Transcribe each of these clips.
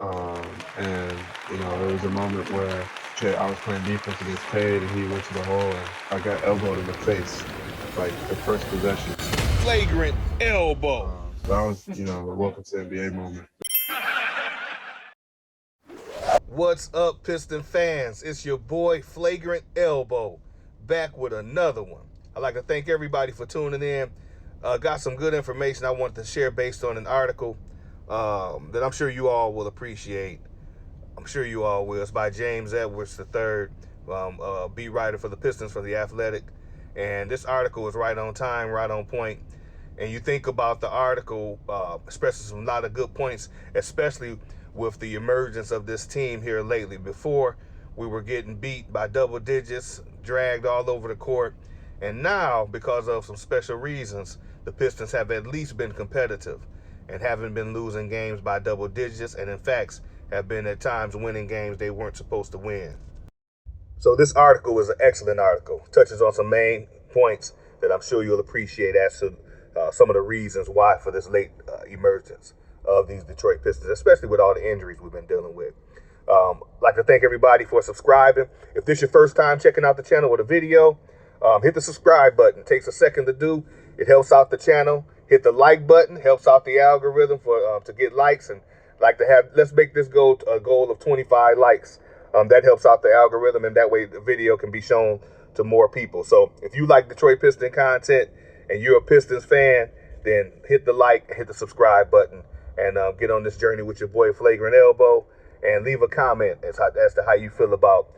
And, there was a moment where I was playing defense against Cade, and he went to the hole, and I got elbowed in the face, like the first possession. Flagrant elbow. So that was, a welcome to NBA moment. What's up, Piston fans? It's your boy, Flagrant Elbow, back with another one. I'd like to thank everybody for tuning in. Got some good information I wanted to share based on an article that I'm sure you all will appreciate. I'm sure you all will. It's by James Edwards III, beat writer for the Pistons for The Athletic. And this article is right on time, right on point. And you think about the article, expresses a lot of good points, especially with the emergence of this team here lately. Before, we were getting beat by double digits, dragged all over the court. And now, because of some special reasons, the Pistons have at least been competitive and haven't been losing games by double digits, and in fact, have been at times winning games they weren't supposed to win. So this article is an excellent article. Touches on some main points that I'm sure you'll appreciate as to some of the reasons why for this late emergence of these Detroit Pistons, especially with all the injuries we've been dealing with. Like to thank everybody for subscribing. If this is your first time checking out the channel with a video, hit the subscribe button. It takes a second to do. It helps out the channel. Hit the like button. Helps out the algorithm for to get likes. And like to have, let's make this goal a goal of 25 likes. That helps out the algorithm, and that way the video can be shown to more people. So if you like Detroit Piston content and you're a Pistons fan, then hit the like, hit the subscribe button, and get on this journey with your boy Flagrant Elbow, and leave a comment as to how you feel about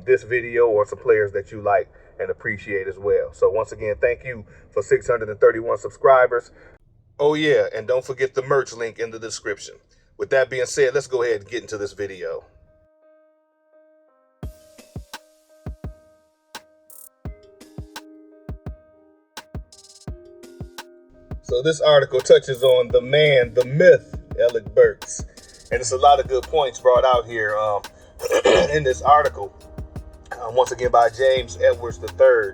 this video or some players that you like and appreciate as well. So once again, thank you for 631 subscribers. Oh yeah, and don't forget the merch link in the description. With that being said, let's go ahead and get into this video. So this article touches on the man, the myth, Alec Burks. And it's a lot of good points brought out here in this article. Once again by James Edwards III,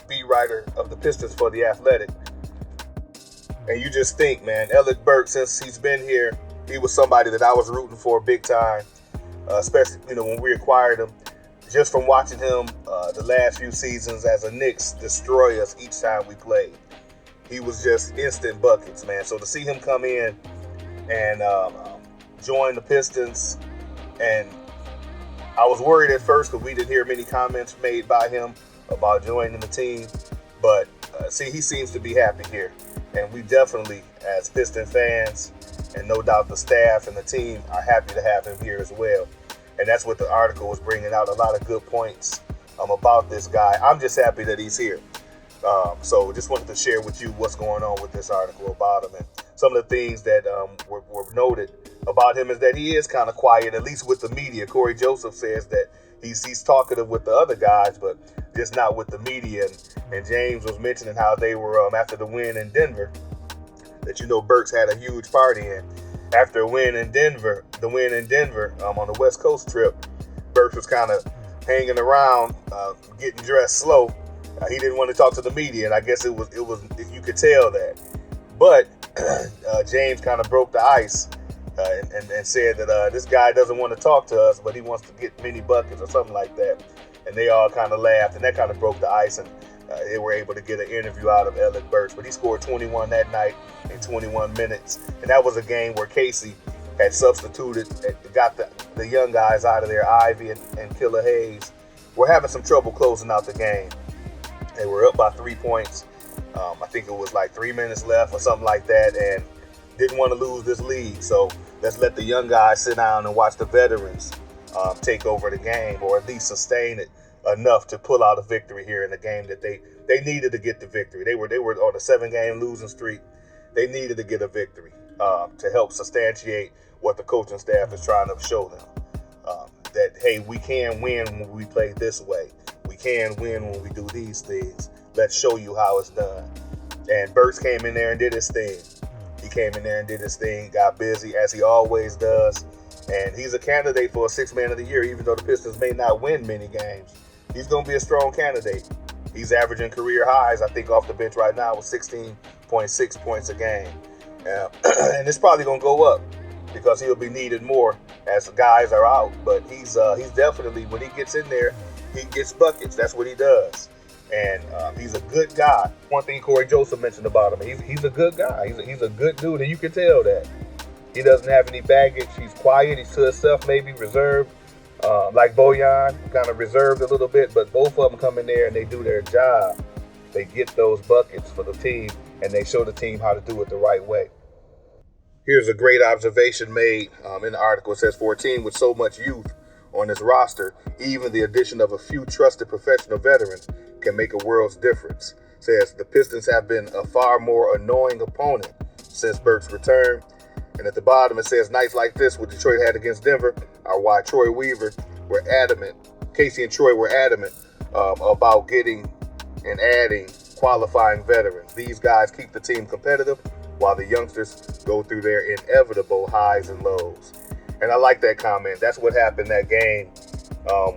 beat writer of the Pistons for The Athletic. And you just think, man, Alec Burks, since he's been here, he was somebody that I was rooting for big time, especially, when we acquired him. Just from watching him the last few seasons as a Knicks destroy us each time we played. He was just instant buckets, man. So to see him come in and join the Pistons, and I was worried at first because we didn't hear many comments made by him about joining the team. But he seems to be happy here. And we definitely, as Piston fans, and no doubt the staff and the team, are happy to have him here as well. And that's what the article was bringing out, a lot of good points about this guy. I'm just happy that he's here. So just wanted to share with you what's going on with this article about him. And some of the things that were noted about him is that he is kind of quiet, at least with the media. Corey Joseph says that he's talkative with the other guys, but just not with the media. And James was mentioning how they were, after the win in Denver, that, Burks had a huge party. And after the win in Denver, on the West Coast trip, Burks was kind of hanging around, getting dressed slow. He didn't want to talk to the media, and I guess it was you could tell that. But James kind of broke the ice and said that this guy doesn't want to talk to us, but he wants to get many buckets or something like that. And they all kind of laughed, and that kind of broke the ice, and they were able to get an interview out of Alec Burks. But he scored 21 that night in 21 minutes, and that was a game where Casey had substituted, got the young guys out of there, Ivy and Killer Hayes. Were having some trouble closing out the game. They were up by 3 points. I think it was like 3 minutes left or something like that, and didn't want to lose this lead. So let's let the young guys sit down and watch the veterans take over the game, or at least sustain it enough to pull out a victory here in the game that they needed to get the victory. They were on a 7-game losing streak. They needed to get a victory to help substantiate what the coaching staff is trying to show them. That, hey, we can win when we play this way. We can win when we do these things. Let's show you how it's done. And Burks came in there and did his thing. He came in there and did his thing, got busy, as he always does. And he's a candidate for a 6th Man of the Year, even though the Pistons may not win many games. He's going to be a strong candidate. He's averaging career highs, I think, off the bench right now with 16.6 points a game. And it's probably going to go up. because he'll be needed more as the guys are out. But he's definitely, when he gets in there, he gets buckets. That's what he does. And he's a good guy. One thing Corey Joseph mentioned about him, he's a good guy. He's a good dude, and you can tell that. He doesn't have any baggage. He's quiet. He's to himself, maybe reserved. Like Bojan, kind of reserved a little bit, but both of them come in there and they do their job. They get those buckets for the team, and they show the team how to do it the right way. Here's a great observation made in the article. It says, for a team with so much youth on this roster, even the addition of a few trusted professional veterans can make a world's difference. It says, the Pistons have been a far more annoying opponent since Burks' return. And at the bottom, it says, nights like this, what Detroit had against Denver, are why Casey and Troy were adamant about getting and adding qualifying veterans. These guys keep the team competitive while the youngsters go through their inevitable highs and lows. And I like that comment. That's what happened that game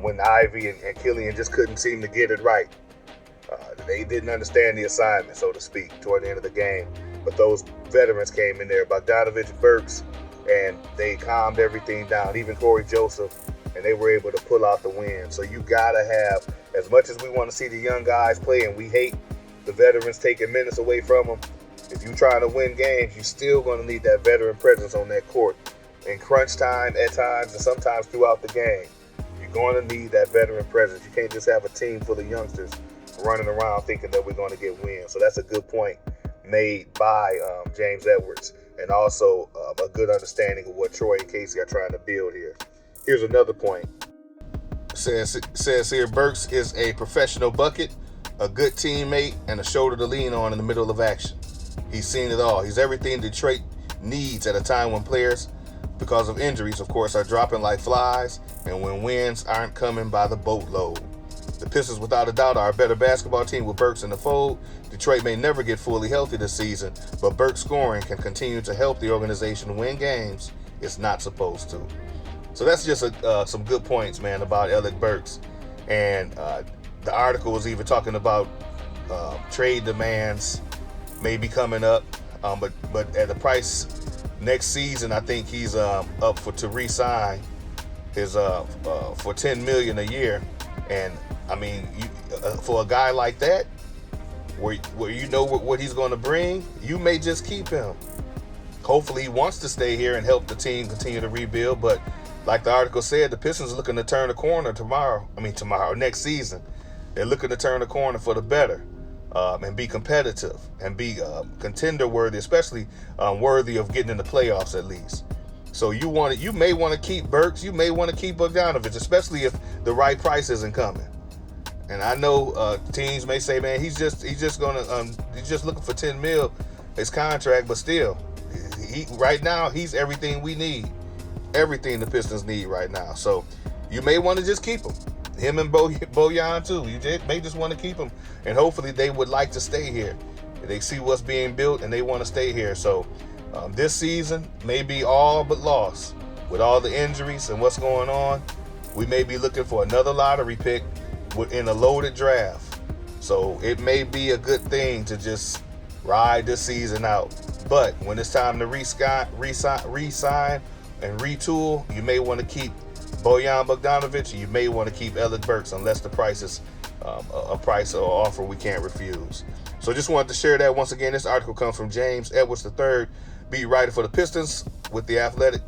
when Ivy and Killian just couldn't seem to get it right. They didn't understand the assignment, so to speak, toward the end of the game. But those veterans came in there, Bogdanovich, Burks, and they calmed everything down, even Corey Joseph, and they were able to pull out the win. So you got to have, as much as we want to see the young guys play, and we hate the veterans taking minutes away from them, if you're trying to win games, you're still going to need that veteran presence on that court. In crunch time at times, and sometimes throughout the game, you're going to need that veteran presence. You can't just have a team full of youngsters running around thinking that we're going to get wins. So that's a good point made by James Edwards, and also a good understanding of what Troy and Casey are trying to build here. Here's another point. Says here, Burks is a professional bucket, a good teammate, and a shoulder to lean on in the middle of action. He's seen it all. He's everything Detroit needs at a time when players, because of injuries, of course, are dropping like flies, and when wins aren't coming by the boatload. The Pistons, without a doubt, are a better basketball team with Burks in the fold. Detroit may never get fully healthy this season, but Burks' scoring can continue to help the organization win games it's not supposed to. So that's just some good points, man, about Alec Burks. And the article was even talking about trade demands maybe coming up, but at the price next season, I think he's up to re-sign his for $10 million a year. And I mean, for a guy like that, where you know what he's going to bring, you may just keep him. Hopefully he wants to stay here and help the team continue to rebuild. But like the article said, the Pistons are looking to turn the corner next season. They're looking to turn the corner for the better, and be competitive and be contender worthy, especially worthy of getting in the playoffs at least. So you may want to keep Burks, you may want to keep Bogdanovich, especially if the right price isn't coming. And I know teams may say, man, he's just looking for $10 million his contract, but still, right now he's everything we need, everything the Pistons need right now. So you may want to just keep him and Bojan too. You may just want to keep him, and hopefully they would like to stay here. They see what's being built and they want to stay here. So this season may be all but lost with all the injuries and what's going on. We may be looking for another lottery pick in a loaded draft. So it may be a good thing to just ride this season out. But when it's time to re-sign and retool, you may want to keep Bojan Bogdanovich, you may want to keep Alec Burks, unless the price is a price or offer we can't refuse. So just wanted to share that. Once again, this article comes from James Edwards III, beat writer for the Pistons with The Athletic.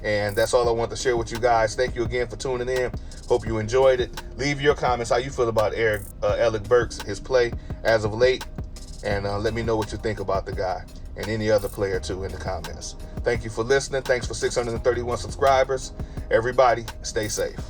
And that's all I want to share with you guys. Thank you again for tuning in. Hope you enjoyed it. Leave your comments, how you feel about Alec Burks, his play as of late. And let me know what you think about the guy and any other player too in the comments. Thank you for listening. Thanks for 631 subscribers. Everybody, stay safe.